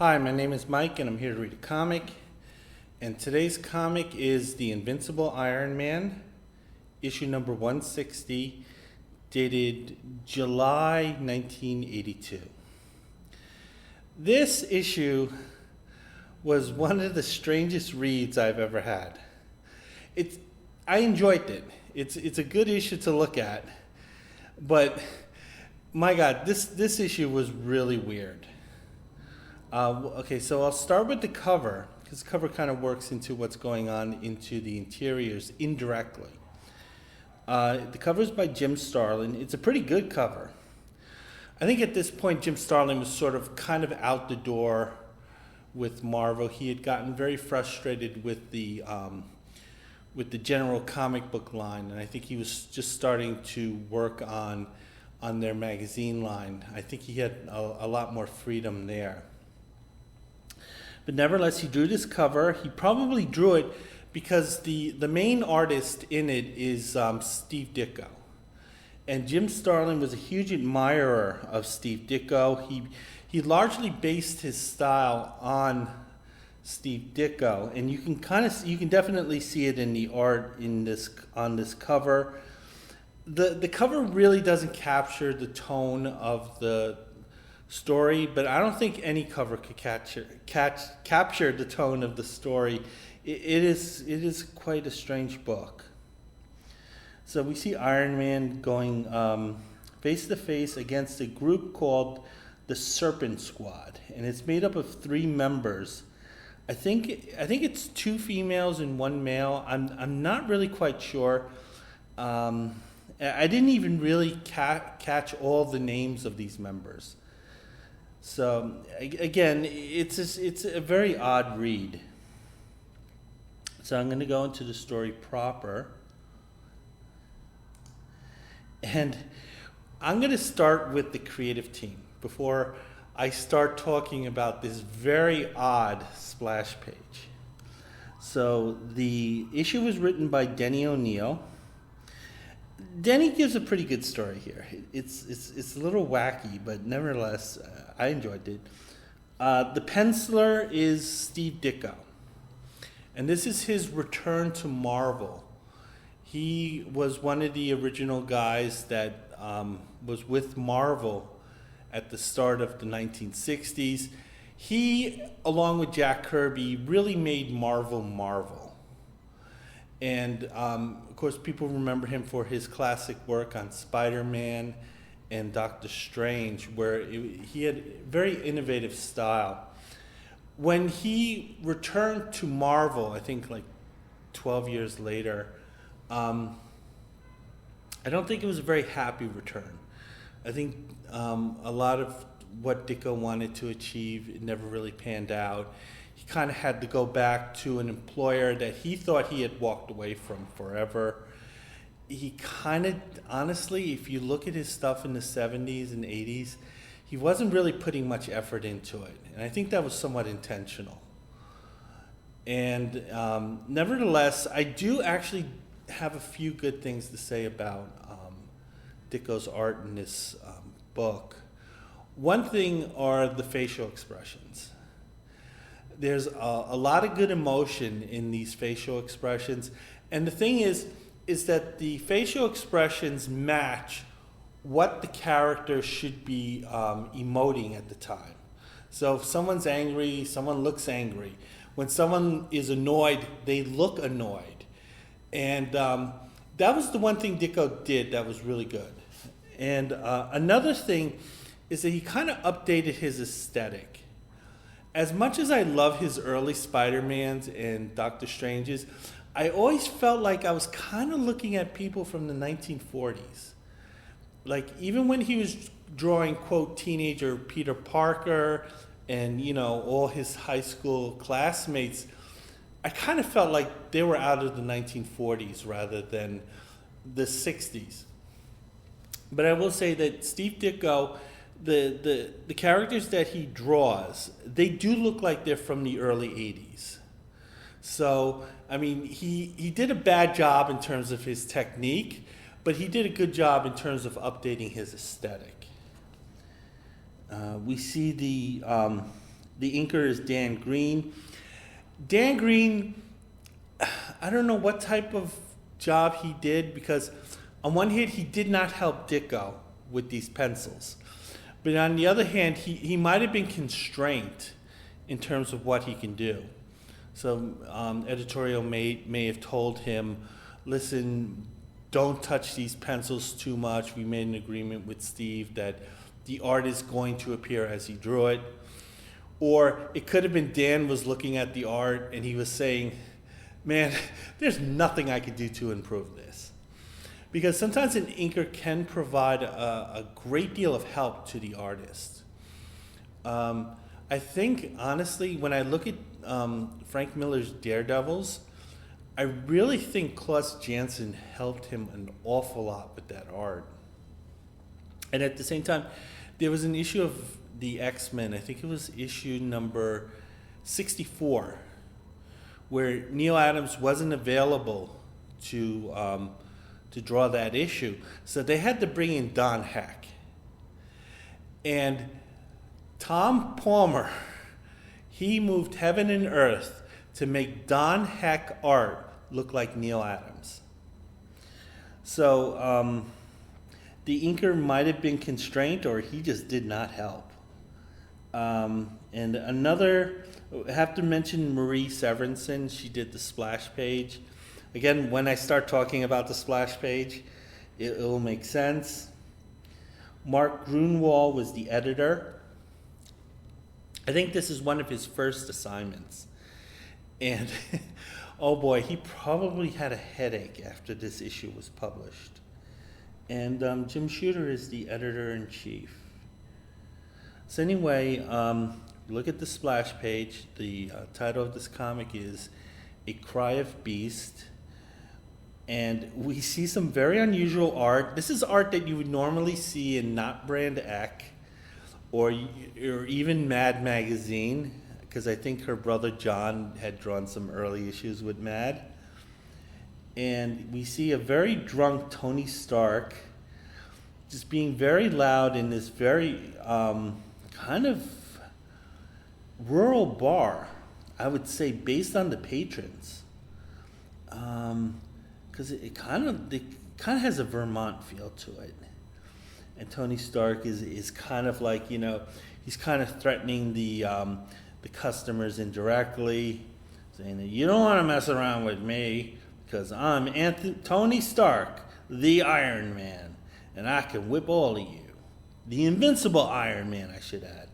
Hi, my name is Mike, and I'm here to read a comic. And today's comic is The Invincible Iron Man, issue number 160, dated July 1982. This issue was one of the strangest reads I've ever had. I enjoyed it. It's a good issue to look at, but my God, this issue was really weird. Okay, so I'll start with the cover, because the cover kind of works into what's going on into the interiors indirectly. The cover is by Jim Starlin. It's a pretty good cover. I think at this point Jim Starlin was sort of kind of out the door with Marvel. He had gotten very frustrated with the general comic book line, and I think he was just starting to work on their magazine line. I think he had a lot more freedom there. But nevertheless, he drew this cover. He probably drew it because the main artist in it is Steve Ditko. And Jim Starlin was a huge admirer of Steve Ditko. He largely based his style on Steve Ditko, and you can definitely see it in the art on this cover. The cover really doesn't capture the tone of the story, but I don't think any cover could capture the tone of the story. It is quite a strange book. So we see Iron Man going face to face against a group called the Serpent Squad, and it's made up of 3 members. I think it's 2 females and 1 male. I'm not really quite sure. I didn't even really catch all the names of these members. So again, it's a very odd read. So I'm going to go into the story proper. And I'm going to start with the creative team before I start talking about this very odd splash page. So the issue was written by Denny O'Neil. Denny gives a pretty good story here. It's a little wacky, but nevertheless, I enjoyed it. The penciler is Steve Ditko, and this is his return to Marvel. He was one of the original guys that was with Marvel at the start of the 1960s. He, along with Jack Kirby, really made Marvel Marvel. And of course, people remember him for his classic work on Spider-Man and Doctor Strange, where he had very innovative style. When he returned to Marvel, I think like 12 years later, I don't think it was a very happy return. I think a lot of what Ditko wanted to achieve, it never really panned out. He kind of had to go back to an employer that he thought he had walked away from forever. He kind of, honestly, if you look at his stuff in the 70s and 80s, he wasn't really putting much effort into it. And I think that was somewhat intentional. And nevertheless, I do actually have a few good things to say about Ditko's art in this book. One thing are the facial expressions. There's a lot of good emotion in these facial expressions. And the thing is that the facial expressions match what the character should be emoting at the time. So if someone's angry, someone looks angry. When someone is annoyed, they look annoyed. And that was the one thing Ditko did that was really good. And another thing is that he kind of updated his aesthetic. As much as I love his early Spider-Mans and Doctor Stranges, I always felt like I was kind of looking at people from the 1940s. Like, even when he was drawing, quote, teenager Peter Parker and, all his high school classmates, I kind of felt like they were out of the 1940s rather than the 60s. But I will say that Steve Ditko, the characters that he draws, they do look like they're from the early 80s. So, I mean, he did a bad job in terms of his technique, but he did a good job in terms of updating his aesthetic. We see the The inker is Dan Green. Dan Green, I don't know what type of job he did, because on one hand, he did not help Ditko with these pencils. But on the other hand, he might have been constrained in terms of what he can do. So editorial may have told him, listen, don't touch these pencils too much. We made an agreement with Steve that the art is going to appear as he drew it. Or it could have been Dan was looking at the art and he was saying, man, there's nothing I could do to improve this. Because sometimes an inker can provide a great deal of help to the artist. I think, honestly, when I look at Frank Miller's Daredevils, I really think Klaus Janson helped him an awful lot with that art. And at the same time, there was an issue of the X-Men, I think it was issue number 64, where Neil Adams wasn't available to draw that issue. So they had to bring in Don Heck. And Tom Palmer, he moved heaven and earth to make Don Heck art look like Neil Adams. So the inker might have been constrained, or he just did not help. And another, I have to mention Marie Severinsen. She did the splash page. Again, when I start talking about the splash page, it will make sense. Mark Grunwald was the editor. I think this is one of his first assignments. And oh boy, he probably had a headache after this issue was published. And Jim Shooter is the editor-in-chief. So anyway, look at the splash page. The title of this comic is A Cry of Beast. And we see some very unusual art. This is art that you would normally see in Not Brand Eck or even Mad Magazine, because I think her brother John had drawn some early issues with Mad. And we see a very drunk Tony Stark just being very loud in this very kind of rural bar, I would say, based on the patrons. Because it kind of has a Vermont feel to it. And Tony Stark is kind of like, you know, he's kind of threatening the customers indirectly, saying that you don't want to mess around with me because I'm Tony Stark, the Iron Man, and I can whip all of you. The Invincible Iron Man, I should add.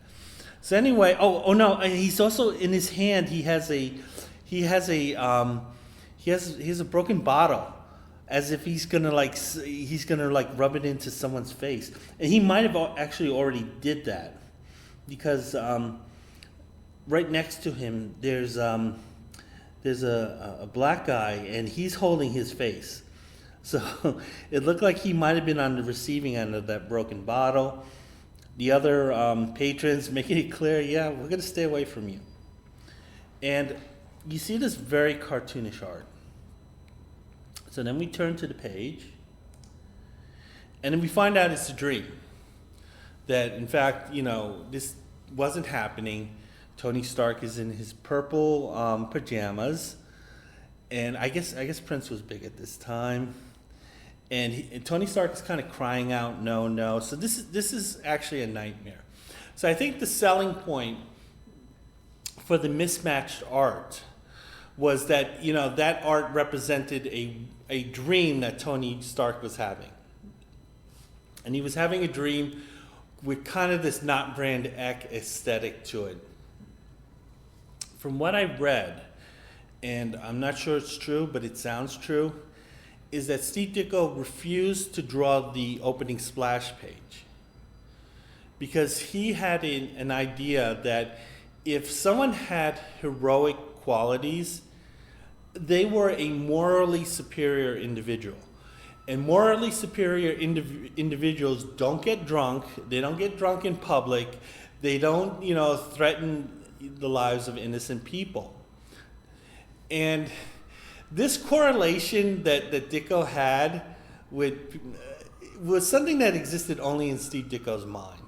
So anyway, oh no, and he's also in his hand. He has a broken bottle, as if he's gonna rub it into someone's face, and he might have actually already did that, because right next to him there's a black guy, and he's holding his face. So it looked like he might have been on the receiving end of that broken bottle. The other patrons making it clear, yeah, we're going to stay away from you. And you see this very cartoonish art. So then we turn to the page, and then we find out it's a dream. That, in fact, you know, this wasn't happening. Tony Stark is in his purple pajamas, and I guess Prince was big at this time. And Tony Stark is kind of crying out, no, no. So this is actually a nightmare. So I think the selling point for the mismatched art was that, you know, that art represented a dream that Tony Stark was having. And he was having a dream with kind of this Not Brand Eck aesthetic to it. From what I read, and I'm not sure it's true, but it sounds true, is that Steve Ditko refused to draw the opening splash page because he had an idea that if someone had heroic qualities, they were a morally superior individual. And morally superior individuals don't get drunk. They don't get drunk in public. They don't, you know, threaten the lives of innocent people. And this correlation that Ditko had was something that existed only in Steve Ditko's mind.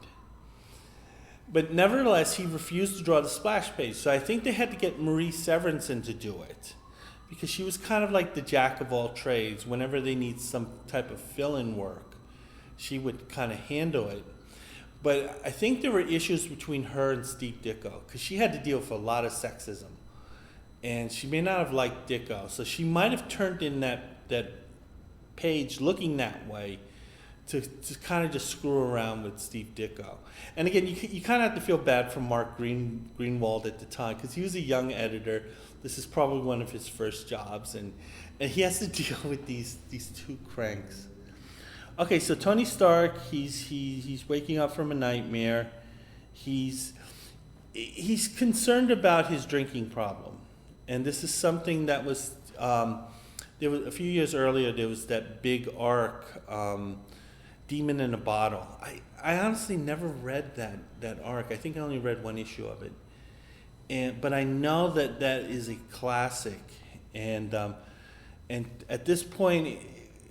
But nevertheless, he refused to draw the splash page. So I think they had to get Marie Severinsen to do it, because she was kind of like the jack of all trades. Whenever they need some type of fill-in work, she would kind of handle it. But I think there were issues between her and Steve Ditko, because she had to deal with a lot of sexism. And she may not have liked Ditko, so she might have turned in that page looking that way to kind of just screw around with Steve Ditko. And again, you kind of have to feel bad for Mark Greenwald at the time, because he was a young editor. This is probably one of his first jobs, and he has to deal with these two cranks. Okay, so Tony Stark, he's waking up from a nightmare. He's concerned about his drinking problem, and this is something that was there was a few years earlier. There was that big arc, Demon in a Bottle. I honestly never read that arc. I think I only read one issue of it, but I know that is a classic, and at this point,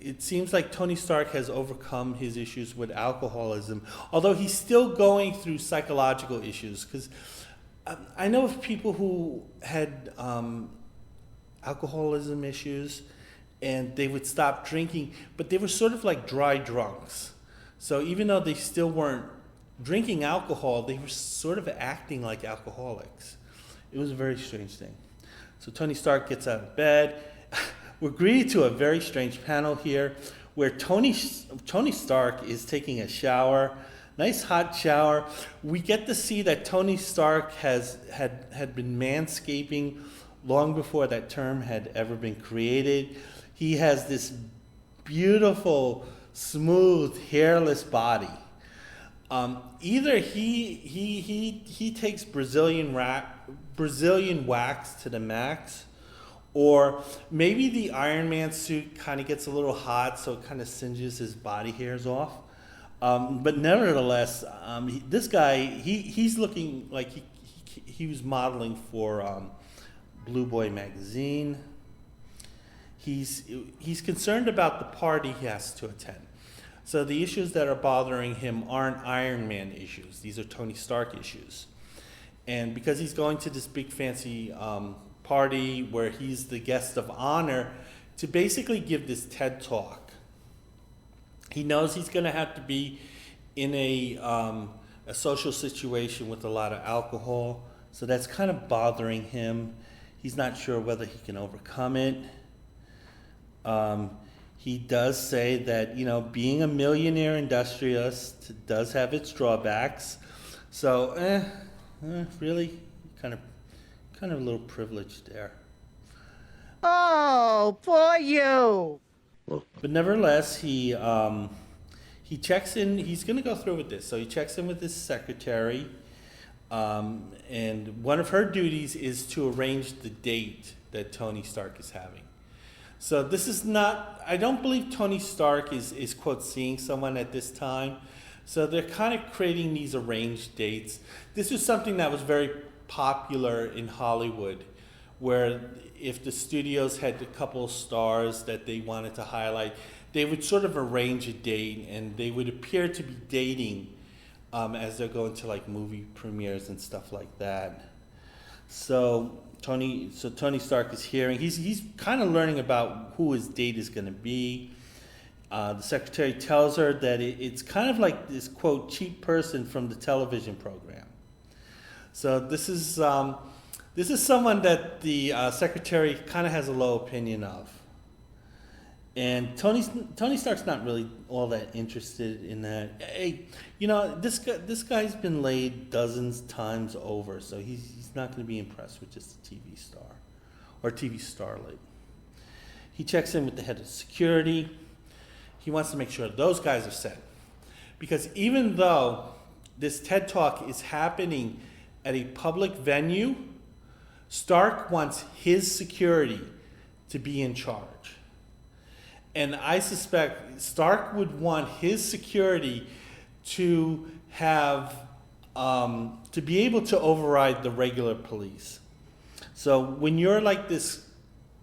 it seems like Tony Stark has overcome his issues with alcoholism, although he's still going through psychological issues, because I know of people who had alcoholism issues, and they would stop drinking, but they were sort of like dry drunks. So even though they still weren't drinking alcohol, they were sort of acting like alcoholics. It was a very strange thing. So Tony Stark gets out of bed. We're greeted to a very strange panel here where Tony Stark is taking a shower, nice hot shower. We get to see that Tony Stark had been manscaping long before that term had ever been created. He has this beautiful, smooth, hairless body. Either he takes Brazilian wax to the max, or maybe the Iron Man suit kind of gets a little hot, so it kind of singes his body hairs off. But nevertheless, this guy, he's looking like he was modeling for Blue Boy magazine. He's concerned about the party he has to attend. So the issues that are bothering him aren't Iron Man issues. These are Tony Stark issues. And because he's going to this big fancy party where he's the guest of honor to basically give this TED Talk, he knows he's going to have to be in a social situation with a lot of alcohol. So that's kind of bothering him. He's not sure whether he can overcome it. He does say that, being a millionaire industrialist does have its drawbacks. So, really, kind of a little privileged there. Oh, poor you. But nevertheless, he checks in. He's going to go through with this. So he checks in with his secretary, and one of her duties is to arrange the date that Tony Stark is having. So this is not, I don't believe Tony Stark is quote, seeing someone at this time. So they're kind of creating these arranged dates. This was something that was very popular in Hollywood, where if the studios had a couple of stars that they wanted to highlight, they would sort of arrange a date, and they would appear to be dating as they're going to like movie premieres and stuff like that. So Tony Stark is hearing. He's kind of learning about who his date is going to be. The secretary tells her that it's kind of like this quote cheap person from the television program. So this is someone that the secretary kind of has a low opinion of. And Tony Stark's not really all that interested in that. Hey, this guy's been laid dozens times over, so he's not going to be impressed with just a TV star or TV starlet. He checks in with the head of security. He wants to make sure those guys are set, because even though this TED Talk is happening at a public venue, Stark wants his security to be in charge. And I suspect Stark would want his security to have, to be able to override the regular police. So when you're like this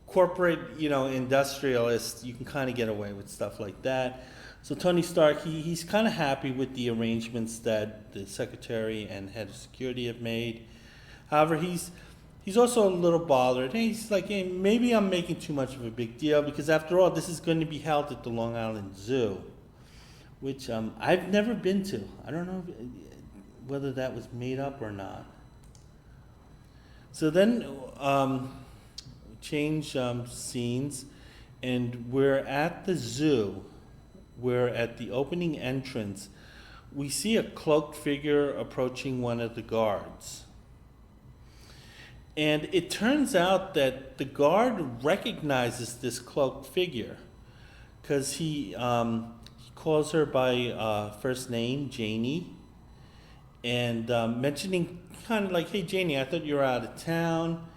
corporate, industrialist, you can kind of get away with stuff like that. So Tony Stark, he's kind of happy with the arrangements that the secretary and head of security have made. However, he's also a little bothered. He's like, hey, maybe I'm making too much of a big deal because after all, this is going to be held at the Long Island Zoo, which I've never been to. I don't know whether that was made up or not. So then change scenes, and we're at the zoo. We're at the opening entrance. We see a cloaked figure approaching one of the guards. And it turns out that the guard recognizes this cloaked figure because he calls her by first name, Janie, and mentioning kind of like, hey, Janie, I thought you were out of town.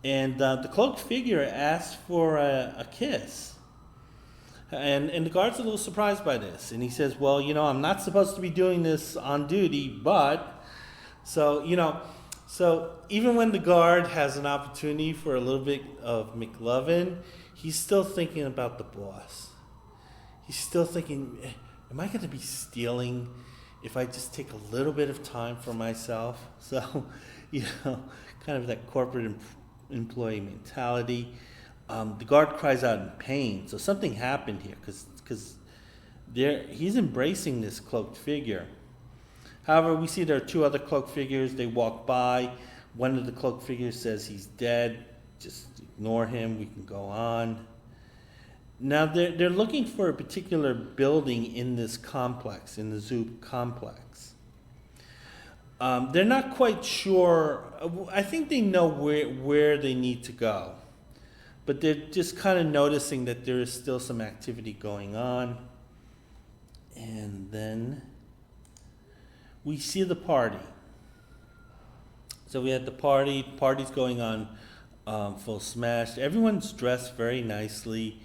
And the cloaked figure asks for a kiss. And the guard's a little surprised by this. And he says, well, I'm not supposed to be doing this on duty, but, so even when the guard has an opportunity for a little bit of McLovin, he's still thinking about the boss. He's still thinking, am I going to be stealing if I just take a little bit of time for myself? So, kind of that corporate employee mentality. The guard cries out in pain. So something happened here because he's embracing this cloaked figure. However, we see there are two other cloaked figures. They walk by. One of the cloaked figures says he's dead. Just ignore him. We can go on. Now, they're looking for a particular building in this complex, in the zoo complex. They're not quite sure. I think they know where they need to go. But they're just kind of noticing that there is still some activity going on. And then we see the party. So we had the party's going on full smash. Everyone's dressed very nicely.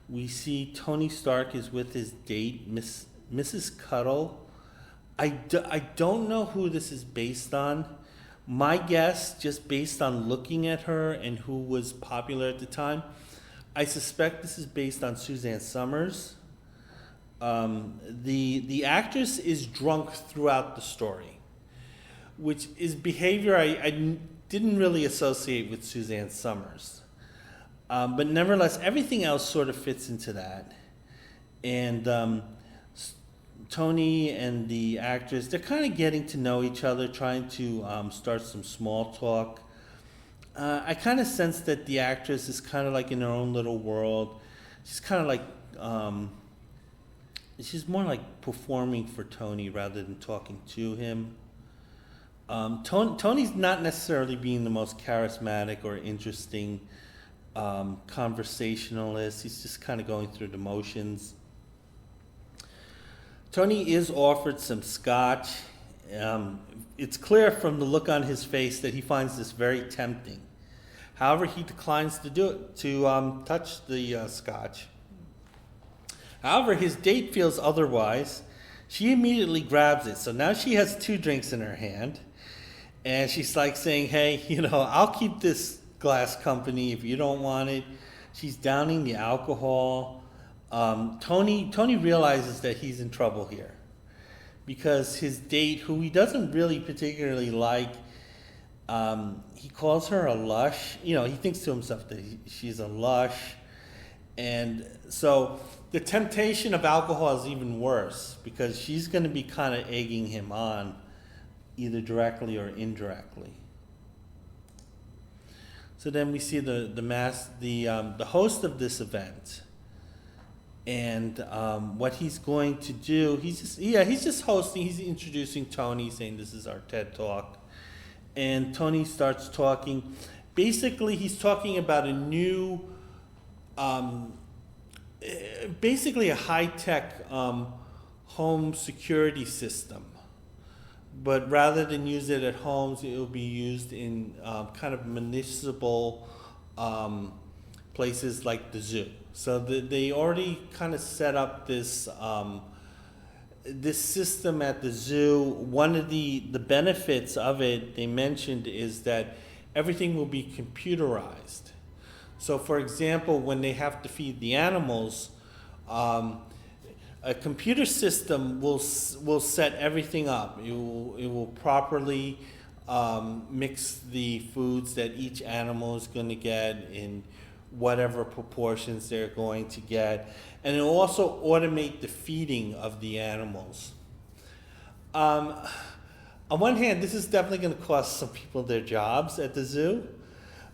We see Tony Stark is with his date, Mrs. Cuddle. I don't know who this is based on. My guess, just based on looking at her and who was popular at the time, I suspect this is based on Suzanne Summers. The actress is drunk throughout the story, which is behavior I didn't really associate with Suzanne Summers. But nevertheless, everything else sort of fits into that. And Tony and the actress, they're kind of getting to know each other, trying to start some small talk. I kind of sense that the actress is kind of like in her own little world. She's kind of like, she's more like performing for Tony rather than talking to him. Tony's not necessarily being the most charismatic or interesting conversationalist. He's just kind of going through the motions. Tony is offered some scotch. It's clear from the look on his face that he finds this very tempting. However, he declines to do it, to touch the scotch. However, his date feels otherwise. She immediately grabs it. So now she has 2 drinks in her hand. And she's like saying, hey, I'll keep this glass company if you don't want it. She's downing the alcohol. Tony realizes that he's in trouble here because his date, who he doesn't really particularly like, he calls her a lush. He thinks to himself that she's a lush. And so the temptation of alcohol is even worse because she's going to be kind of egging him on either directly or indirectly. So then we see the host of this event. And what he's going to do, he's just hosting. He's introducing Tony, saying this is our TED Talk. And Tony starts talking. Basically, he's talking about a new, basically a high-tech home security system. But rather than use it at homes, it will be used in kind of municipal places like the zoo. So they already kind of set up this this system at the zoo. One of the benefits of it, they mentioned, is that everything will be computerized. So for example, when they have to feed the animals, A computer system will set everything up. It will properly mix the foods that each animal is going to get in whatever proportions they're going to get, and it will also automate the feeding of the animals. On one hand, this is definitely going to cost some people their jobs at the zoo,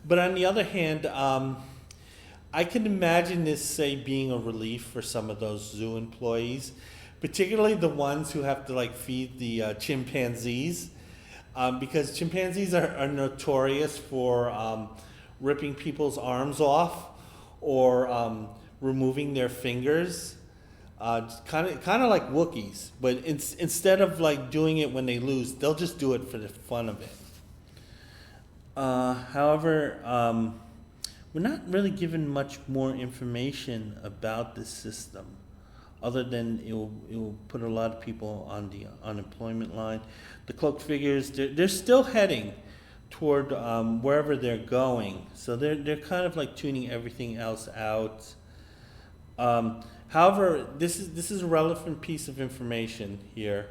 but on the other hand, I can imagine this, say, being a relief for some of those zoo employees, particularly the ones who have to like feed the chimpanzees, because chimpanzees are notorious for ripping people's arms off or removing their fingers, kind of like Wookiees, but instead of like doing it when they lose, they'll just do it for the fun of it. However, we're not really given much more information about this system, other than it will put a lot of people on the unemployment line. The cloaked figures, they're still heading toward wherever they're going, so they're kind of like tuning everything else out. However, this is a relevant piece of information here.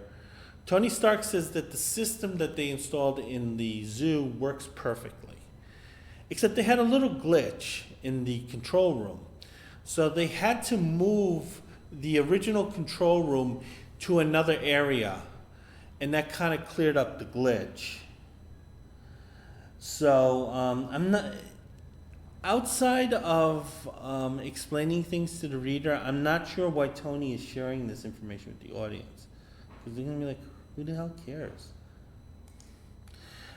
Tony Stark says that the system that they installed in the zoo works perfectly, except they had a little glitch in the control room. So they had to move the original control room to another area, and that kind of cleared up the glitch. So I'm not, outside of explaining things to the reader, I'm not sure why Tony is sharing this information with the audience, because they're going to be like, who the hell cares?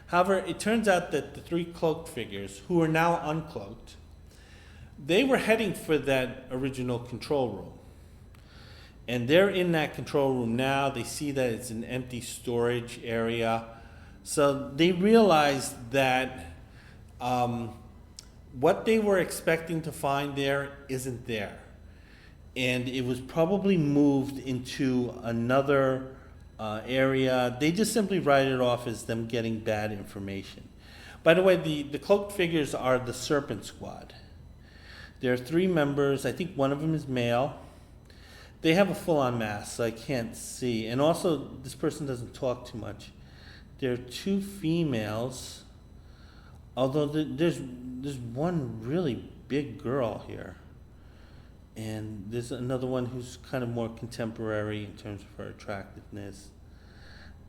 However, it turns out that the three cloaked figures, who are now uncloaked, they were heading for that original control room. And they're in that control room now. They see that it's an empty storage area. So they realized that what they were expecting to find there isn't there. And it was probably moved into another area. They just simply write it off as them getting bad information. By the way, the cloaked figures are the Serpent Squad. There are 3 members. I think one of them is male. They have a full-on mask, so I can't see. And also, this person doesn't talk too much. There are 2 females, although there's one really big girl here. And there's another one who's kind of more contemporary in terms of her attractiveness.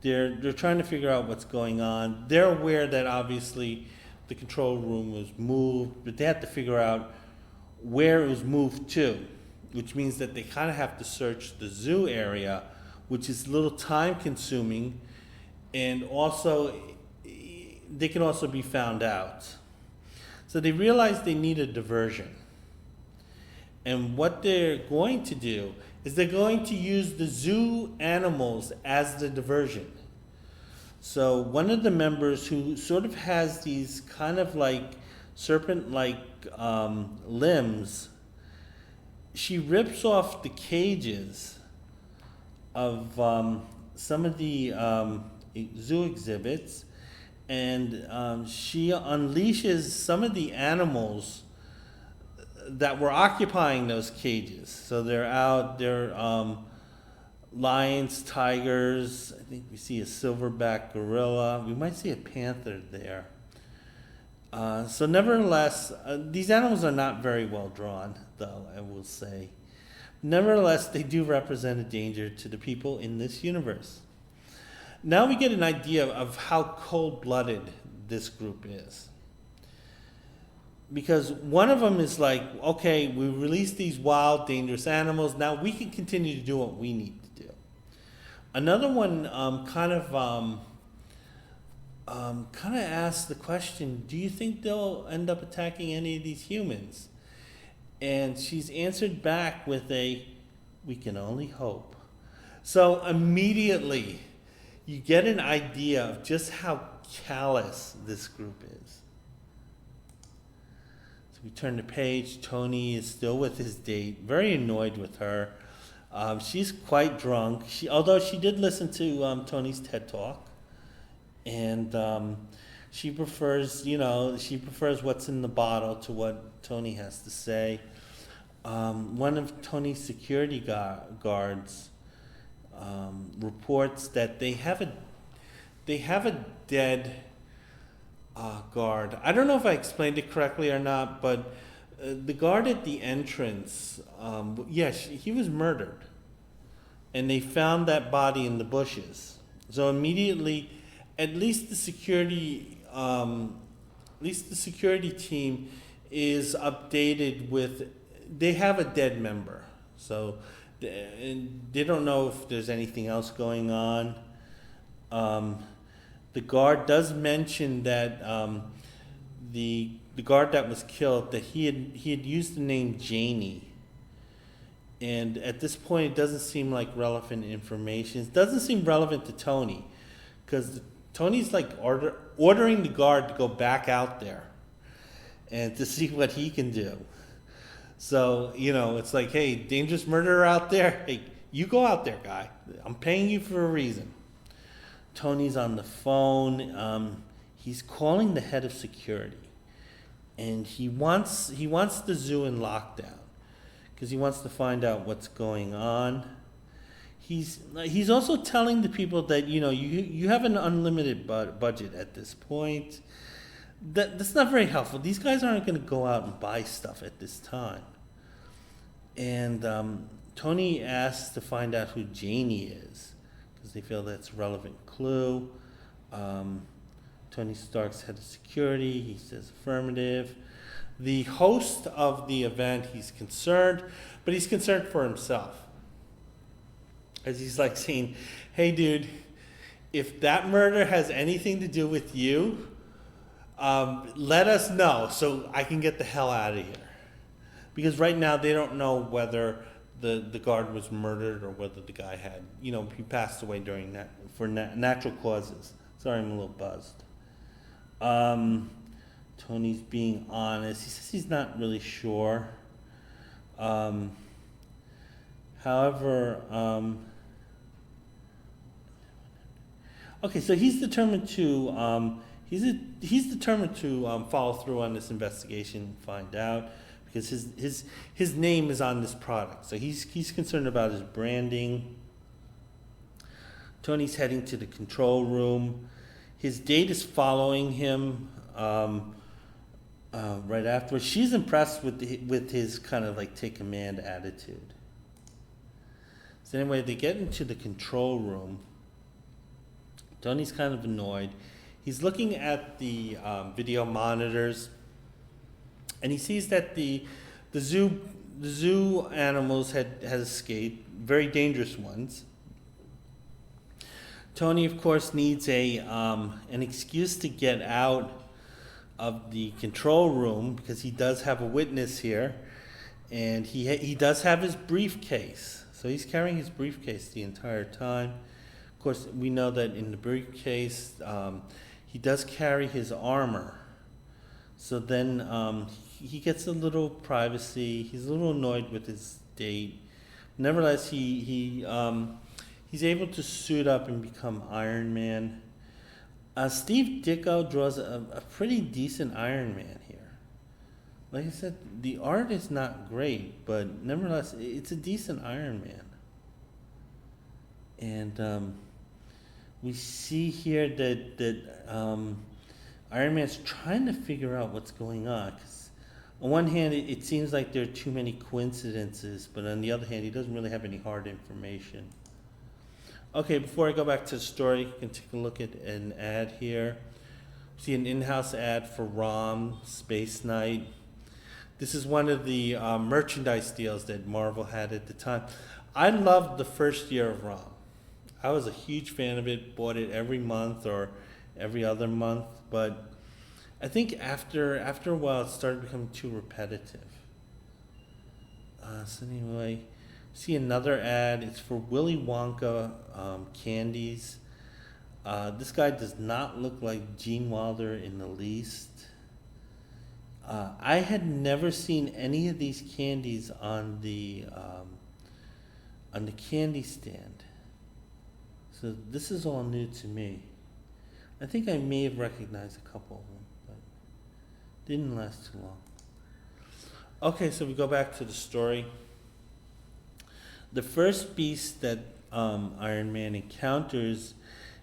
They're trying to figure out what's going on. They're aware that obviously the control room was moved, but they have to figure out where it was moved to, which means that they kind of have to search the zoo area, which is a little time consuming, and also they can also be found out. So they realize they need a diversion. And what they're going to do is they're going to use the zoo animals as the diversion. So one of the members, who sort of has these kind of like serpent-like limbs, she rips off the cages of some of the zoo exhibits, and she unleashes some of the animals that were occupying those cages. So they're lions, tigers. I think we see a silverback gorilla. We might see a panther there. So nevertheless, these animals are not very well drawn, though, I will say. Nevertheless, they do represent a danger to the people in this universe. Now we get an idea of how cold-blooded this group is. Because one of them is like, okay, we release these wild, dangerous animals. Now we can continue to do what we need to do. Another one kind of asks the question, do you think they'll end up attacking any of these humans? And she's answered back with a, we can only hope. So immediately you get an idea of just how callous this group is. We turn the page. Tony is still with his date, very annoyed with her. She's quite drunk. Although she did listen to Tony's TED Talk, and she prefers what's in the bottle to what Tony has to say. one of Tony's security guards reports that they have a dead guard. I don't know if I explained it correctly or not, but the guard at the entrance, he was murdered, and they found that body in the bushes. So immediately, at least the security team is updated with, they have a dead member. So they don't know if there's anything else going on. The guard does mention that the guard that was killed, that he had used the name Janie. And at this point, it doesn't seem like relevant information. It doesn't seem relevant to Tony, because Tony's like ordering the guard to go back out there and to see what he can do. So, it's like, hey, dangerous murderer out there. Hey, you go out there, guy. I'm paying you for a reason. Tony's on the phone. He's calling the head of security, and he wants the zoo in lockdown because he wants to find out what's going on. He's also telling the people that you have an unlimited budget at this point. That's not very helpful. These guys aren't going to go out and buy stuff at this time. And Tony asks to find out who Janie is, because they feel that's a relevant clue. Tony Stark's head of security, he says affirmative. The host of the event, he's concerned, but he's concerned for himself. As he's like saying, hey dude, if that murder has anything to do with you, let us know so I can get the hell out of here. Because right now they don't know whether the guard was murdered or whether the guy had, he passed away during that for natural causes. Sorry, I'm a little buzzed. Tony's being honest. He says he's not really sure. However, okay, so he's determined to he's determined to follow through on this investigation and find out, because his name is on this product. So he's concerned about his branding. Tony's heading to the control room. His date is following him right afterwards. She's impressed with his kind of like take command attitude. So anyway, they get into the control room. Tony's kind of annoyed. He's looking at the video monitors, and he sees that the zoo animals has escaped, very dangerous ones. Tony, of course, needs an excuse to get out of the control room, because he does have a witness here, and he does have his briefcase. So he's carrying his briefcase the entire time. Of course, we know that in the briefcase, he does carry his armor. So then he gets a little privacy. He's a little annoyed with his date. Nevertheless, he's able to suit up and become Iron Man. Steve Ditko draws a pretty decent Iron Man here. Like I said, the art is not great, but nevertheless, it's a decent Iron Man. And we see here that Iron Man's trying to figure out what's going on. 'Cause on one hand, it seems like there are too many coincidences, but on the other hand, he doesn't really have any hard information. Okay, before I go back to the story, you can take a look at an ad here. See an in-house ad for ROM, Space Knight. This is one of the merchandise deals that Marvel had at the time. I loved the first year of ROM. I was a huge fan of it, bought it every month or every other month, but I think after a while it started becoming too repetitive. So anyway, see another ad. It's for Willy Wonka candies. This guy does not look like Gene Wilder in the least. I had never seen any of these candies on the candy stand. So this is all new to me. I think I may have recognized a couple of them, but didn't last too long. Okay, so we go back to the story. The first beast that Iron Man encounters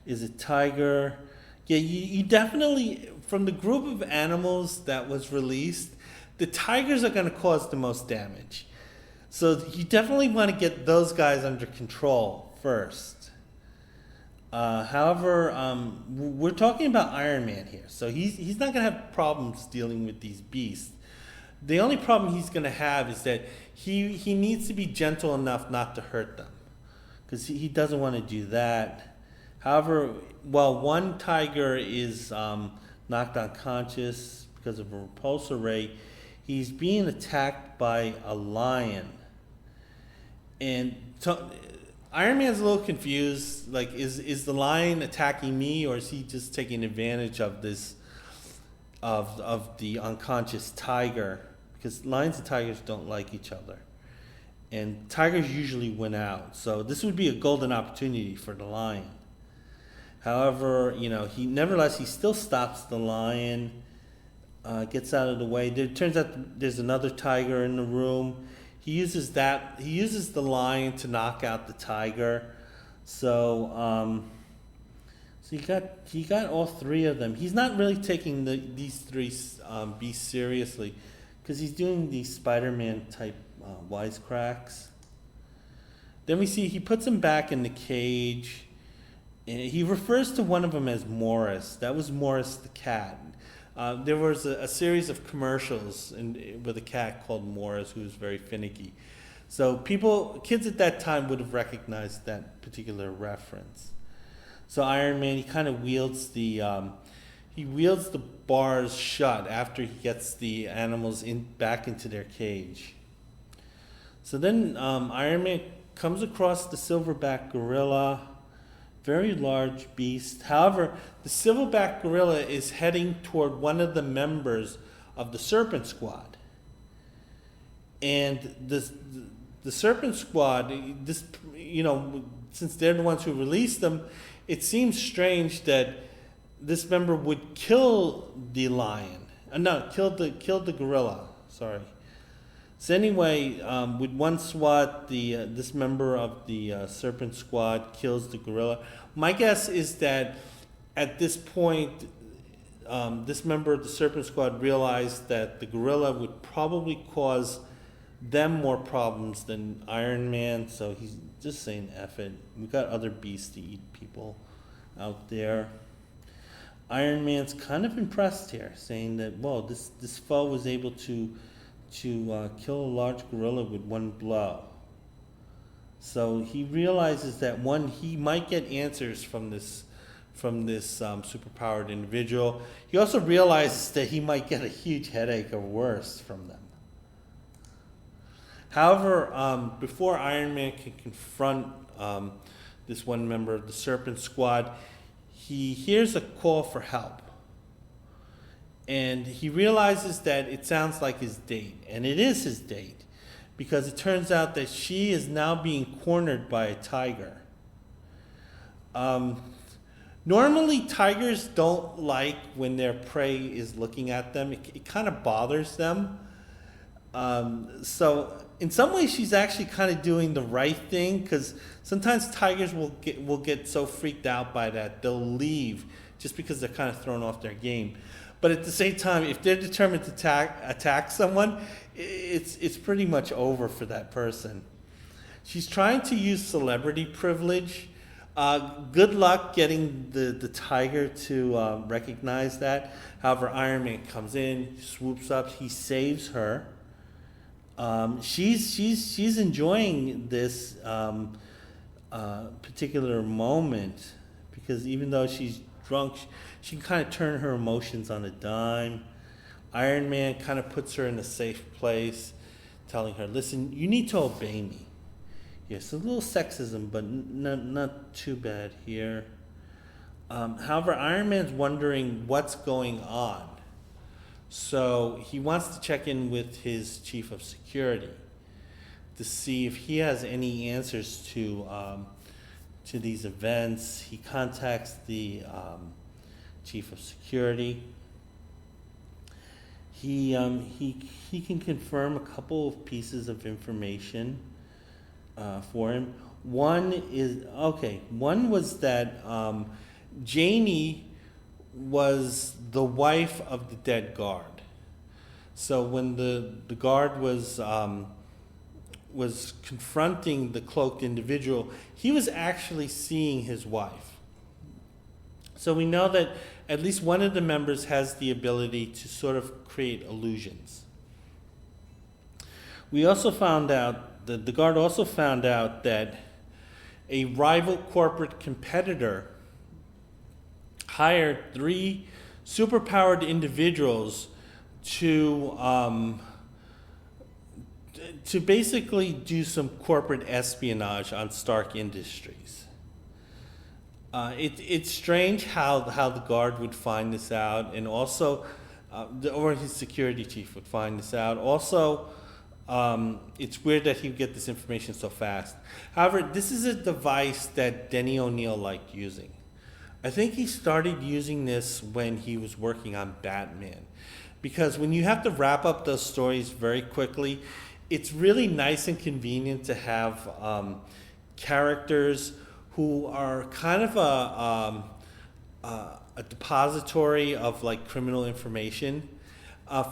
is a tiger. Yeah, you definitely, from the group of animals that was released, the tigers are going to cause the most damage. So you definitely want to get those guys under control first. However, we're talking about Iron Man here, so he's not going to have problems dealing with these beasts. The only problem he's going to have is that he needs to be gentle enough not to hurt them, because he doesn't want to do that. However, while one tiger is knocked unconscious because of a repulsor ray, he's being attacked by a lion. And Iron Man's a little confused. Like, is the lion attacking me, or is he just taking advantage of this, of the unconscious tiger? Because lions and tigers don't like each other, and tigers usually win out. So this would be a golden opportunity for the lion. However, he still stops the lion, gets out of the way. There turns out there's another tiger in the room. He uses the lion to knock out the tiger. So he got all three of them. He's not really taking these three beasts seriously, because he's doing these Spider-Man type wisecracks. Then we see he puts him back in the cage, and he refers to one of them as Morris. That was Morris the cat. There was a series of commercials with a cat called Morris who was very finicky. So kids at that time would have recognized that particular reference. So Iron Man, he kind of wields the bars shut after he gets the animals back into their cage. So then Iron Man comes across the silverback gorilla, very large beast. However, the silverback gorilla is heading toward one of the members of the Serpent Squad. And the Serpent Squad, since they're the ones who released them, it seems strange that this member would kill the lion. Kill the gorilla. Sorry. So anyway, with one swat, this member of the Serpent Squad kills the gorilla. My guess is that at this point, this member of the Serpent Squad realized that the gorilla would probably cause them more problems than Iron Man, so he's just saying F it. We've got other beasts to eat people out there. Iron Man's kind of impressed here, saying that, whoa, this foe was able to kill a large gorilla with one blow. So he realizes that he might get answers from this superpowered individual. He also realizes that he might get a huge headache or worse from them. However, before Iron Man can confront this one member of the Serpent Squad, he hears a call for help. And he realizes that it sounds like his date, and it is his date, because it turns out that she is now being cornered by a tiger. Normally, tigers don't like when their prey is looking at them. It kind of bothers them. So in some ways, she's actually kind of doing the right thing, because sometimes tigers will get so freaked out by that they'll leave just because they're kind of thrown off their game. But at the same time, if they're determined to attack someone, it's pretty much over for that person. She's trying to use celebrity privilege. Good luck getting the tiger to recognize that. However, Iron Man comes in, swoops up, he saves her. She's enjoying this particular moment, because even though she's drunk, she can kind of turn her emotions on a dime. Iron Man kind of puts her in a safe place, telling her, listen, you need to obey me. Yes, a little sexism, but not too bad here. However, Iron Man's wondering what's going on. So he wants to check in with his chief of security to see if he has any answers to these events. He contacts the chief of security. He can confirm a couple of pieces of information for him. One was that Janie was the wife of the dead guard. So when the guard was confronting the cloaked individual, he was actually seeing his wife. So we know that at least one of the members has the ability to sort of create illusions. We also found out, the guard also found out that a rival corporate competitor hired 3 superpowered individuals to basically do some corporate espionage on Stark Industries. It's strange how the guard would find this out, and also, or his security chief would find this out. Also, it's weird that he would get this information so fast. However, this is a device that Denny O'Neil liked using. I think he started using this when he was working on Batman. Because when you have to wrap up those stories very quickly, it's really nice and convenient to have characters who are kind of a depository of like criminal information.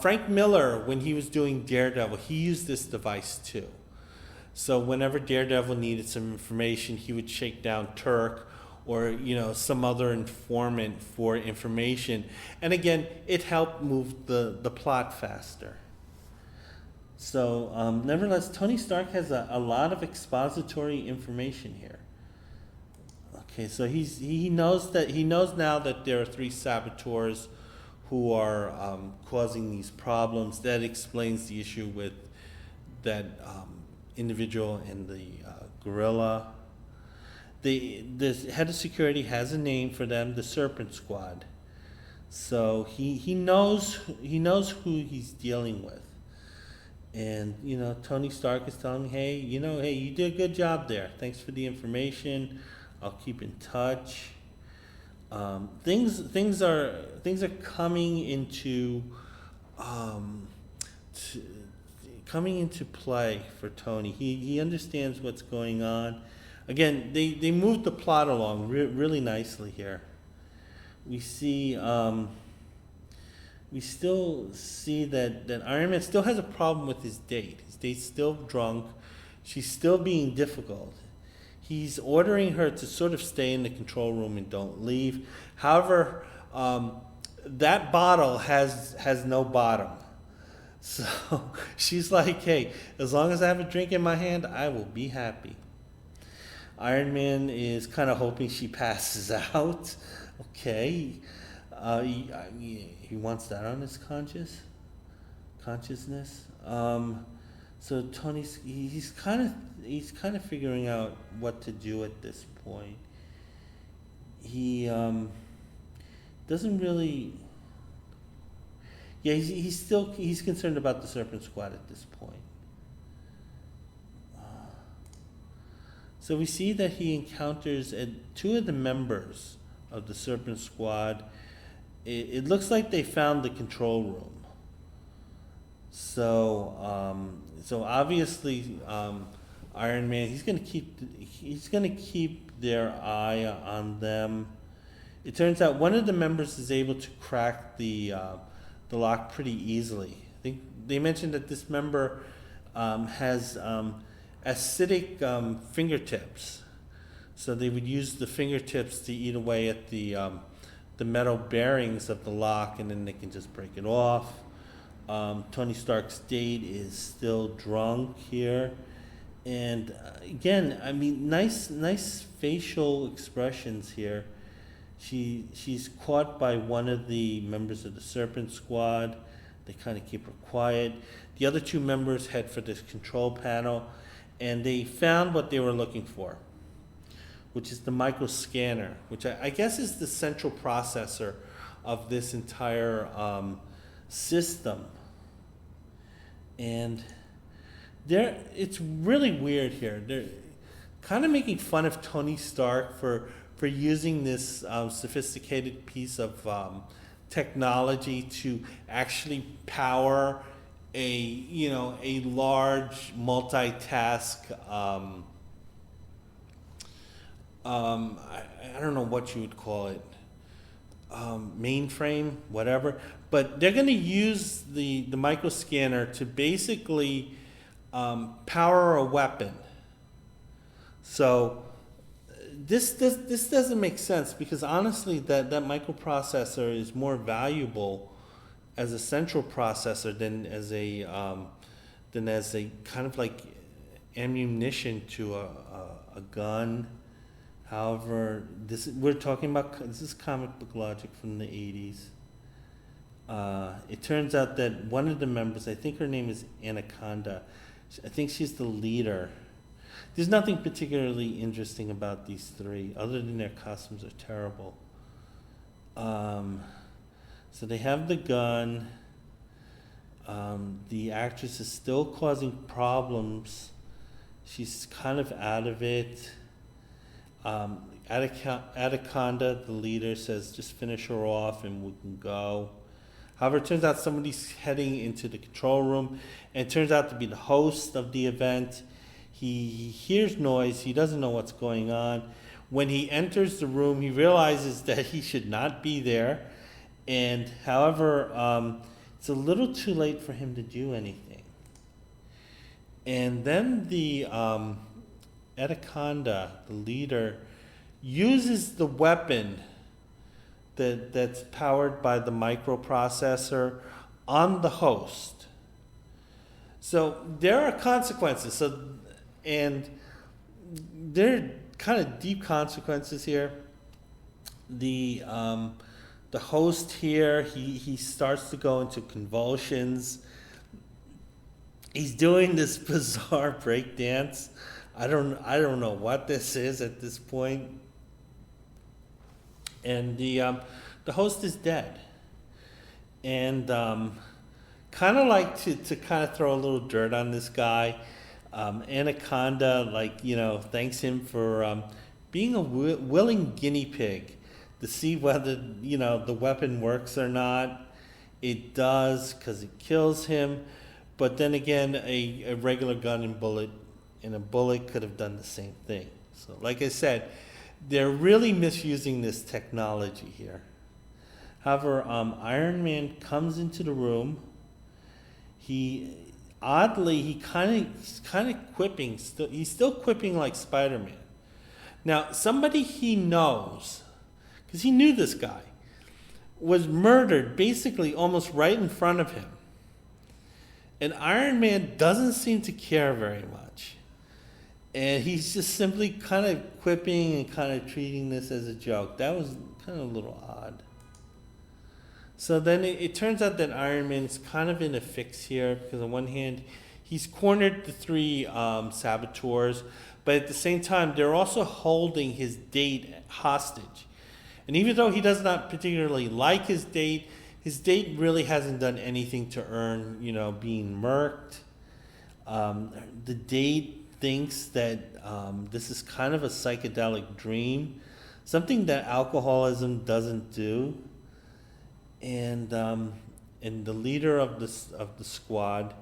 Frank Miller, when he was doing Daredevil, he used this device too. So whenever Daredevil needed some information, he would shake down Turk or some other informant for information. And again, it helped move the plot faster. So nevertheless, Tony Stark has a lot of expository information here. Okay, so he knows now that there are 3 saboteurs who are causing these problems. That explains the issue with that individual and the gorilla. The head of security has a name for them, the Serpent Squad. So he knows who he's dealing with. And Tony Stark is telling him, hey, you did a good job there. Thanks for the information. I'll keep in touch. Things are coming into coming into play for Tony. He understands what's going on. Again, they moved the plot along really nicely here. We see we still see that Iron Man still has a problem with his date. His date's still drunk. She's still being difficult. He's ordering her to sort of stay in the control room and don't leave. However, that bottle has no bottom. So she's like, hey, as long as I have a drink in my hand, I will be happy. Iron Man is kind of hoping she passes out. Okay. He wants that on his consciousness. So Tony's he's kind of figuring out what to do at this point. He doesn't really. Yeah, he's concerned about the Serpent Squad at this point. So we see that he encounters 2 of the members of the Serpent Squad. It looks like they found the control room. So obviously, Iron Man, he's gonna keep their eye on them. It turns out one of the members is able to crack the lock pretty easily. I think they mentioned that this member has acidic fingertips, so they would use the fingertips to eat away at the metal bearings of the lock, and then they can just break it off. Tony Stark's date is still drunk here, and again, I mean, nice facial expressions here. She's caught by one of the members of the Serpent Squad. They kind of keep her quiet. The other 2 members head for this control panel, and they found what they were looking for, which is the micro scanner, which I guess is the central processor of this entire system. And it's really weird here. They're kind of making fun of Tony Stark for using this sophisticated piece of technology to actually power a large multitask. I don't know what you would call it, mainframe, whatever. But they're going to use the micro scanner to basically power a weapon. So this doesn't make sense, because honestly, that microprocessor is more valuable as a central processor than as a kind of like ammunition to a gun. However, we're talking about, this is comic book logic from the 80s. It turns out that one of the members, I think her name is Anaconda, I think she's the leader. There's nothing particularly interesting about these three, other than their costumes are terrible. So they have the gun. The actress is still causing problems. She's kind of out of it. Anaconda, the leader, says just finish her off and we can go. However, it turns out somebody's heading into the control room, and it turns out to be the host of the event. He hears noise. He doesn't know what's going on. When he enters the room, he realizes that he should not be there. And however, it's a little too late for him to do anything. And then the Anaconda, the leader, uses the weapon that's powered by the microprocessor on the host. So there are consequences. And there are kind of deep consequences here. The host here, he starts to go into convulsions. He's doing this bizarre break dance. I don't know what this is at this point. And the host is dead. And kind of like to kind of throw a little dirt on this guy. Anaconda, thanks him for being a willing guinea pig to see whether, the weapon works or not. It does, because it kills him. But then again, a regular gun and a bullet could have done the same thing. So like I said, they're really misusing this technology here. However, Iron Man comes into the room. He's kind of quipping. He's still quipping like Spider-Man. Now, somebody he knows, because he knew this guy, was murdered basically almost right in front of him. And Iron Man doesn't seem to care very much. And he's just simply kind of quipping and kind of treating this as a joke. That was kind of a little odd. So then it turns out that Iron Man's kind of in a fix here, because on one hand, he's cornered the three saboteurs, but at the same time, they're also holding his date hostage. And even though he does not particularly like his date really hasn't done anything to earn, being murked. The date thinks that this is kind of a psychedelic dream, something that alcoholism doesn't do. And the leader of the squad,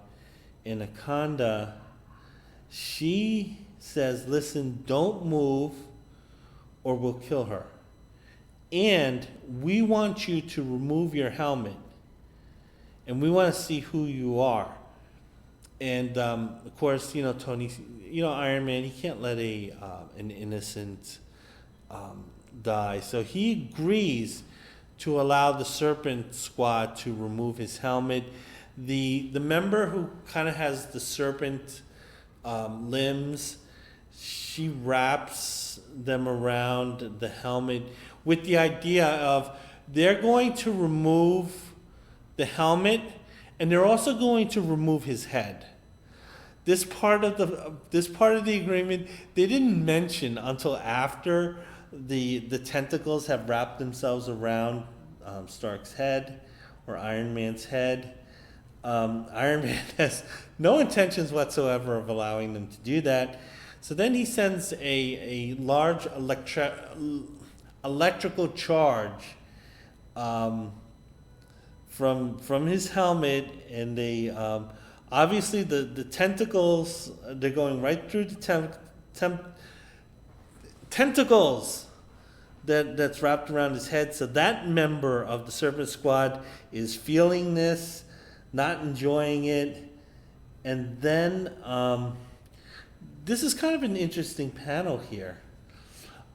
Anaconda, she says, "Listen, don't move, or we'll kill her. And we want you to remove your helmet, and we want to see who you are." And of course, Tony, Iron Man, he can't let an innocent die, so he agrees to allow the Serpent Squad to remove his helmet. The member who kind of has the serpent limbs, she wraps them around the helmet with the idea of they're going to remove the helmet, and they're also going to remove his head. This part of the agreement they didn't mention until after the tentacles have wrapped themselves around Stark's head, or Iron Man's head. Iron Man has no intentions whatsoever of allowing them to do that. So then he sends a large electrical charge from his helmet, and they obviously the tentacles, they're going right through the tentacles that's wrapped around his head. So that member of the Serpent Squad is feeling this, not enjoying it. And then this is kind of an interesting panel here.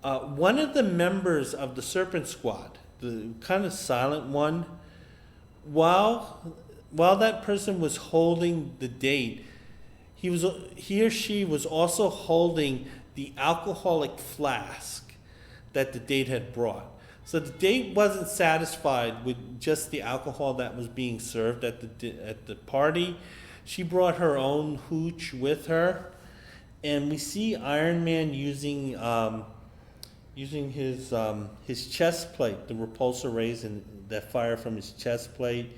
One of the members of the Serpent Squad, the kind of silent one, while that person was holding the date, he or she was also holding the alcoholic flask that the date had brought. So the date wasn't satisfied with just the alcohol that was being served at the party. She brought her own hooch with her, and we see Iron Man using his chest plate, the repulsor rays and that fire from his chest plate,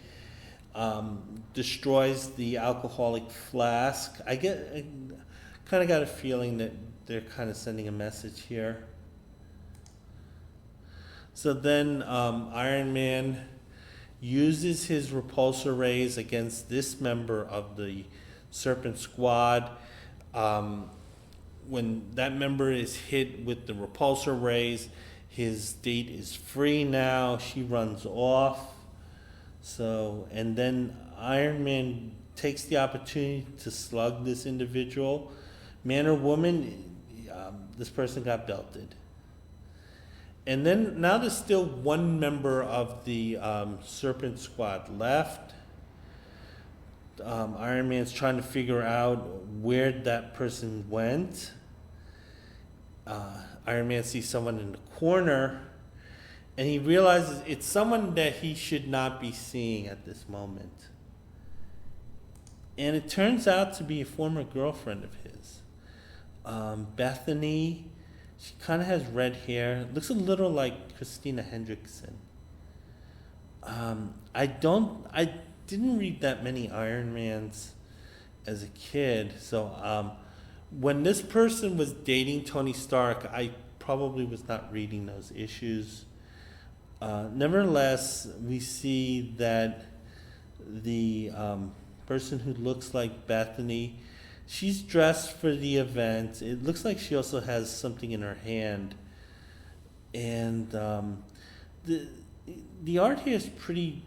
destroys the alcoholic flask. I kind of got a feeling that they're kind of sending a message here. So then Iron Man uses his repulsor rays against this member of the Serpent Squad. When that member is hit with the repulsor rays, his date is free now. She runs off. So, and then Iron Man takes the opportunity to slug this individual. Man or woman, this person got belted. And then now there's still one member of the Serpent Squad left. Iron Man's trying to figure out where that person went. Iron Man sees someone in the corner, and he realizes it's someone that he should not be seeing at this moment. And it turns out to be a former girlfriend of his, Bethany. She kind of has red hair. Looks a little like Christina Hendrickson. I didn't read that many Iron Mans as a kid, so when this person was dating Tony Stark, I probably was not reading those issues. Nevertheless, we see that the person who looks like Bethany, she's dressed for the event. It looks like she also has something in her hand. And the art here is pretty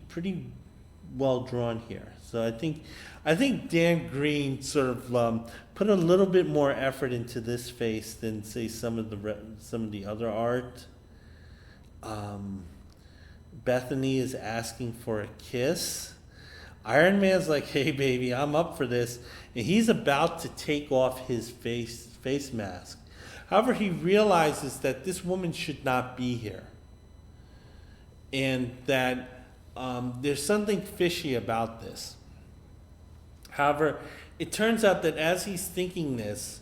well drawn here. So I think Dan Green sort of put a little bit more effort into this face than say some of the other art. Bethany is asking for a kiss. Iron Man's like, "Hey baby, I'm up for this," and he's about to take off his face mask. However, he realizes that this woman should not be here, and that there's something fishy about this. However, it turns out that as he's thinking this,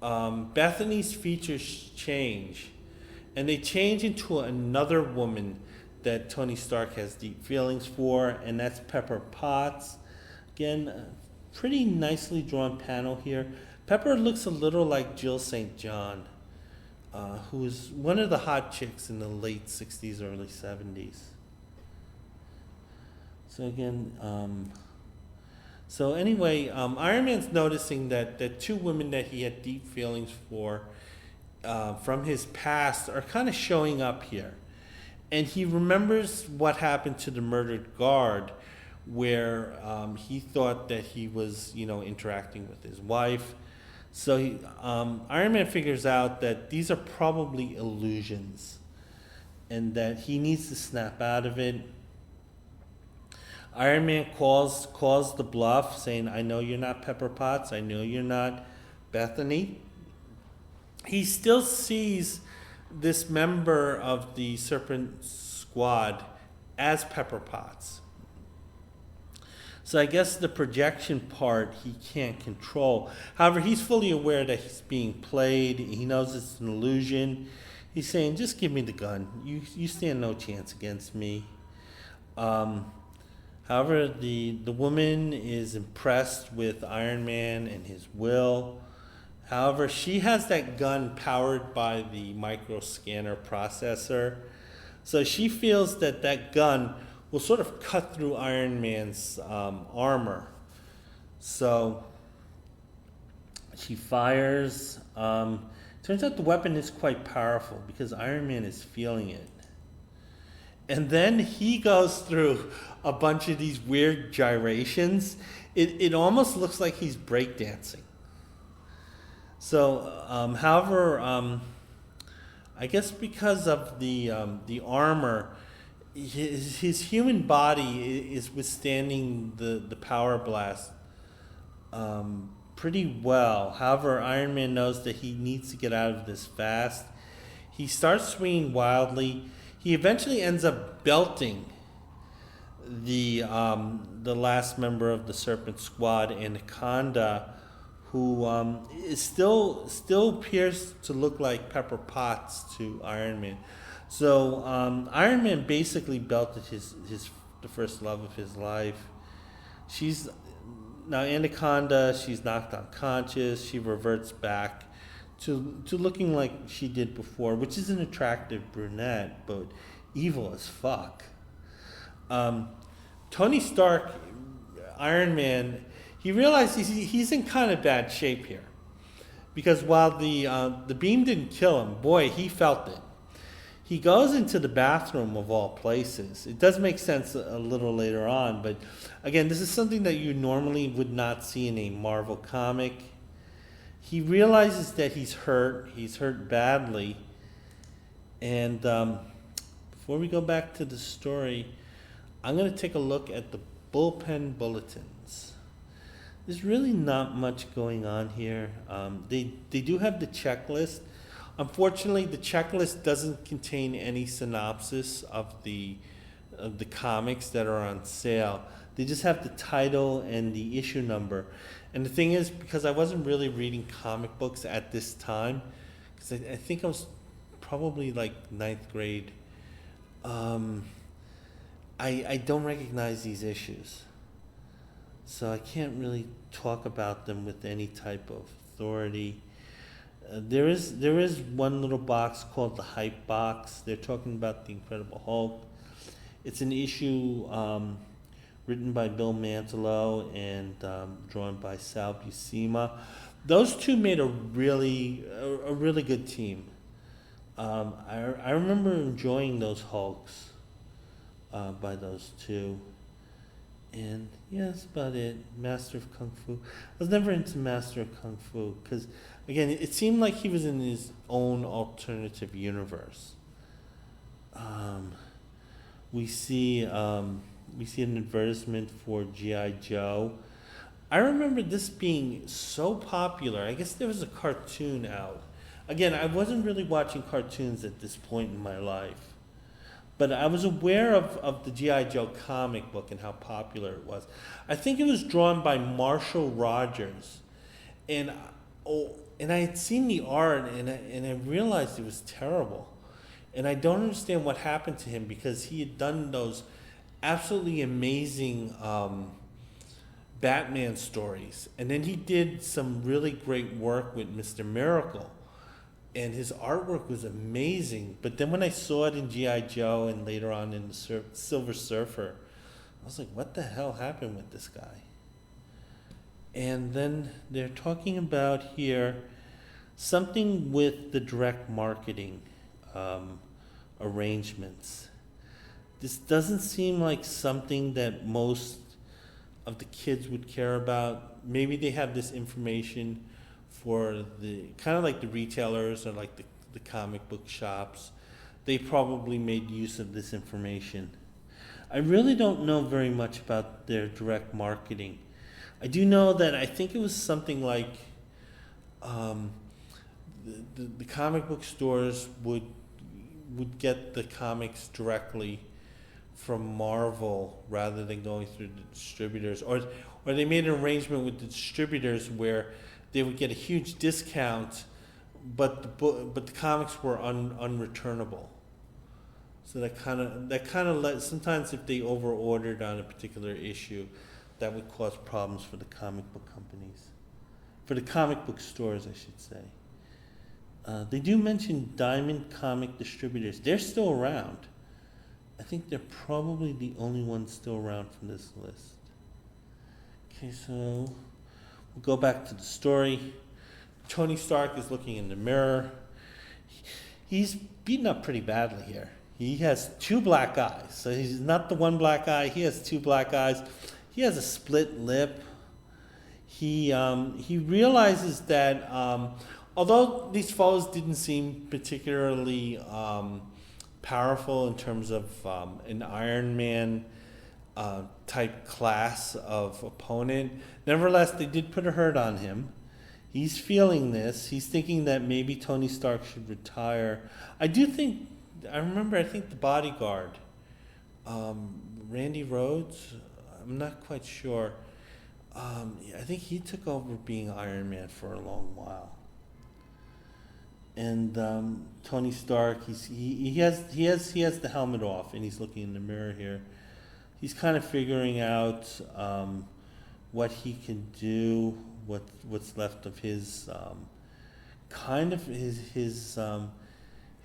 Bethany's features change, and they change into another woman that Tony Stark has deep feelings for, and that's Pepper Potts. Again, a pretty nicely drawn panel here. Pepper looks a little like Jill St. John, who was one of the hot chicks in the late 60s, early 70s. So again, Iron Man's noticing that two women that he had deep feelings for from his past are kind of showing up here. And he remembers what happened to the murdered guard, where he thought that he was, interacting with his wife. So Iron Man figures out that these are probably illusions, and that he needs to snap out of it. Iron Man calls the bluff, saying, "I know you're not Pepper Potts. I know you're not Bethany." He still sees this member of the Serpent Squad as Pepper Potts. So I guess the projection part he can't control. However, he's fully aware that he's being played. He knows it's an illusion. He's saying, "Just give me the gun. You stand no chance against me." However, the woman is impressed with Iron Man and his will. However, she has that gun powered by the micro scanner processor. So she feels that gun will sort of cut through Iron Man's armor. So she fires. Turns out the weapon is quite powerful because Iron Man is feeling it. And then he goes through a bunch of these weird gyrations. It almost looks like he's breakdancing. So, however, I guess because of the armor, his human body is withstanding the power blast pretty well. However, Iron Man knows that he needs to get out of this fast. He starts swinging wildly. He eventually ends up belting the last member of the Serpent Squad, Anaconda, who is still appears to look like Pepper Potts to Iron Man. So Iron Man basically belted the first love of his life. She's now Anaconda. She's knocked unconscious. She reverts back to looking like she did before, which is an attractive brunette, but evil as fuck. Tony Stark, Iron Man, he realized he's in kind of bad shape here, because while the beam didn't kill him, boy, he felt it. He goes into the bathroom of all places. It does make sense a little later on, but again, this is something that you normally would not see in a Marvel comic. He realizes that he's hurt. He's hurt badly. And before we go back to the story, I'm going to take a look at the bullpen bulletins. There's really not much going on here. They do have the checklist. Unfortunately, the checklist doesn't contain any synopsis of the comics that are on sale. They just have the title and the issue number. And the thing is, because I wasn't really reading comic books at this time, because I think I was probably like 9th grade, I don't recognize these issues. So I can't really talk about them with any type of authority. There is one little box called the Hype Box. They're talking about the Incredible Hulk. It's an issue written by Bill Mantlo and drawn by Sal Buscema. Those two made a really good team. I remember enjoying those Hulks by those two. And yeah, that's about it. Master of Kung Fu. I was never into Master of Kung Fu because, again, it seemed like he was in his own alternative universe. We see an advertisement for G.I. Joe. I remember this being so popular. I guess there was a cartoon out. Again, I wasn't really watching cartoons at this point in my life. But I was aware of the G.I. Joe comic book and how popular it was. I think it was drawn by Marshall Rogers. And I had seen the art and I realized it was terrible. And I don't understand what happened to him because he had done those absolutely amazing Batman stories. And then he did some really great work with Mr. Miracle. And his artwork was amazing. But then when I saw it in G.I. Joe and later on in the Silver Surfer, I was like, what the hell happened with this guy? And then they're talking about here something with the direct marketing arrangements. This doesn't seem like something that most of the kids would care about. Maybe they have this information for the kind of like the retailers or like the comic book shops. They probably made use of this information. I really don't know very much about their direct marketing. I do know that I think it was something like the comic book stores would get the comics directly from Marvel rather than going through the distributors, or they made an arrangement with the distributors where they would get a huge discount, but the comics were unreturnable. So that kind of let, sometimes if they over ordered on a particular issue, that would cause problems for the comic book companies, for the comic book stores, I should say. They do mention Diamond Comic Distributors. They're still around. I think they're probably the only ones still around from this list. Okay, so we'll go back to the story. Tony Stark is looking in the mirror. He's beaten up pretty badly here. He has two black eyes. So he's not the one black eye. He has two black eyes. He has a split lip. He realizes that although these foes didn't seem particularly powerful in terms of an Iron Man type class of opponent, nevertheless they did put a hurt on him. He's feeling this. He's thinking that maybe Tony Stark should retire. I think the bodyguard, Randy Rhodes, I'm not quite sure. I think he took over being Iron Man for a long while. And Tony Stark, he has the helmet off, and he's looking in the mirror here. He's kind of figuring out what he can do, what's left of his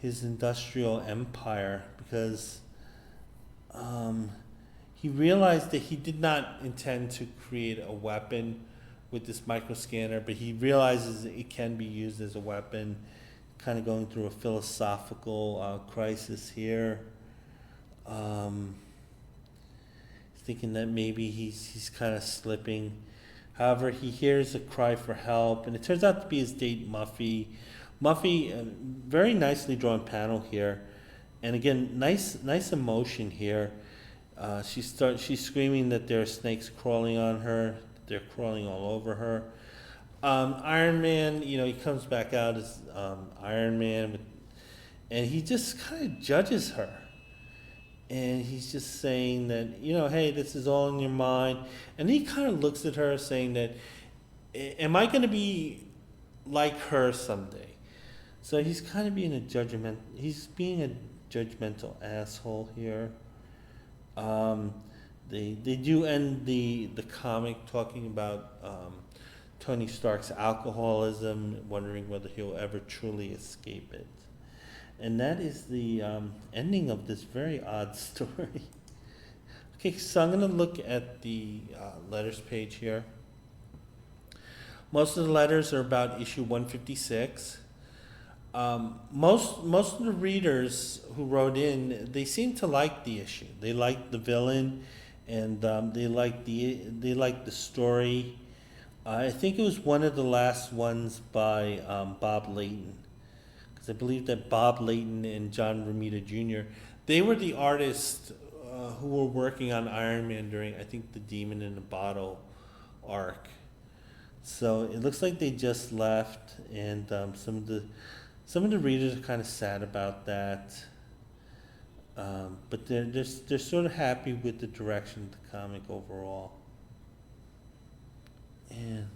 his industrial empire, because he realized that he did not intend to create a weapon with this microscanner, but he realizes that it can be used as a weapon. Kind of going through a philosophical crisis here. Thinking that maybe he's kind of slipping. However, he hears a cry for help, and it turns out to be his date, Muffy. Muffy, very nicely drawn panel here, and again, nice emotion here. She's screaming that there are snakes crawling on her. They're crawling all over her. Iron Man, he comes back out as Iron Man, and he just kind of judges her. And he's just saying that, hey, this is all in your mind. And he kind of looks at her saying that, am I going to be like her someday? So he's kind of being he's being a judgmental asshole here. They do end the comic talking about Tony Stark's alcoholism, wondering whether he'll ever truly escape it. And that is the ending of this very odd story. Okay, so I'm going to look at the letters page here. Most of the letters are about issue 156. Most of the readers who wrote in, they seem to like the issue. They like the villain, and they like the story. I think it was one of the last ones by Bob Layton, because I believe that Bob Layton and John Romita Jr., they were the artists who were working on Iron Man during, I think, the Demon in the Bottle arc. So it looks like they just left, and some of the readers are kind of sad about that. But they're sort of happy with the direction of the comic overall. And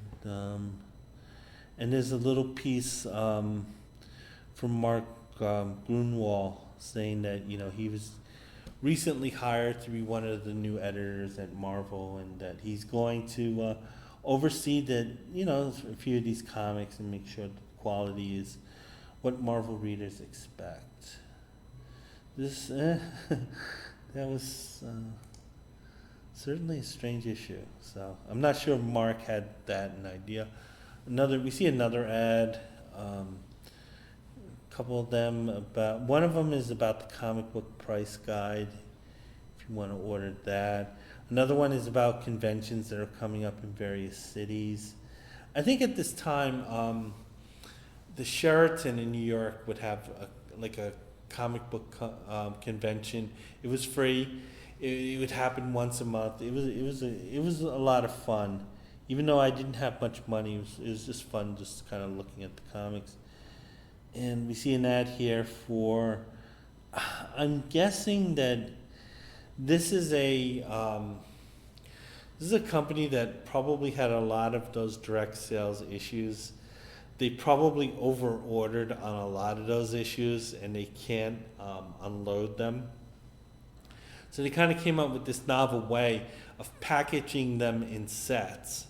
there's a little piece from Mark Grunwald saying that he was recently hired to be one of the new editors at Marvel, and that he's going to oversee that a few of these comics and make sure the quality is what Marvel readers expect. This that was certainly a strange issue. So I'm not sure if Mark had that an idea. We see another ad. A couple of them one of them is about the comic book price guide, if you want to order that. Another one is about conventions that are coming up in various cities. I think at this time, the Sheraton in New York would have a comic book convention. It was free. It would happen once a month. It was a lot of fun. Even though I didn't have much money, it was just fun, just kind of looking at the comics. And we see an ad here for, I'm guessing that this is a company that probably had a lot of those direct sales issues. They probably over-ordered on a lot of those issues, and they can't unload them. So they kind of came up with this novel way of packaging them in sets.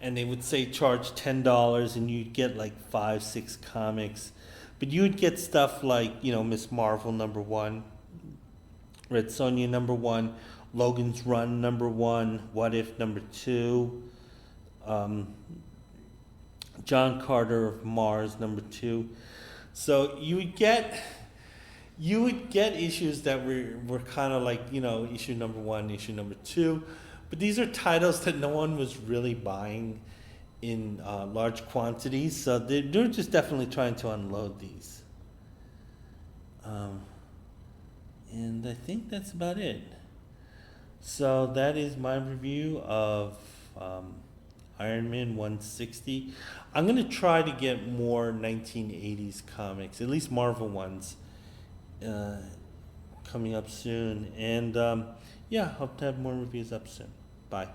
And they would say charge $10, and you'd get like 5-6 comics. But you would get stuff like, Miss Marvel #1, Red Sonja #1, Logan's Run #1, What If #2, John Carter of Mars #2. So you would get issues that were kind of like, issue #1, issue #2, but these are titles that no one was really buying in large quantities, so they're just definitely trying to unload these. And I think that's about it. So that is my review of Iron Man 160. I'm going to try to get more 1980s comics, at least Marvel ones, coming up soon. And yeah, hope to have more reviews up soon. Bye.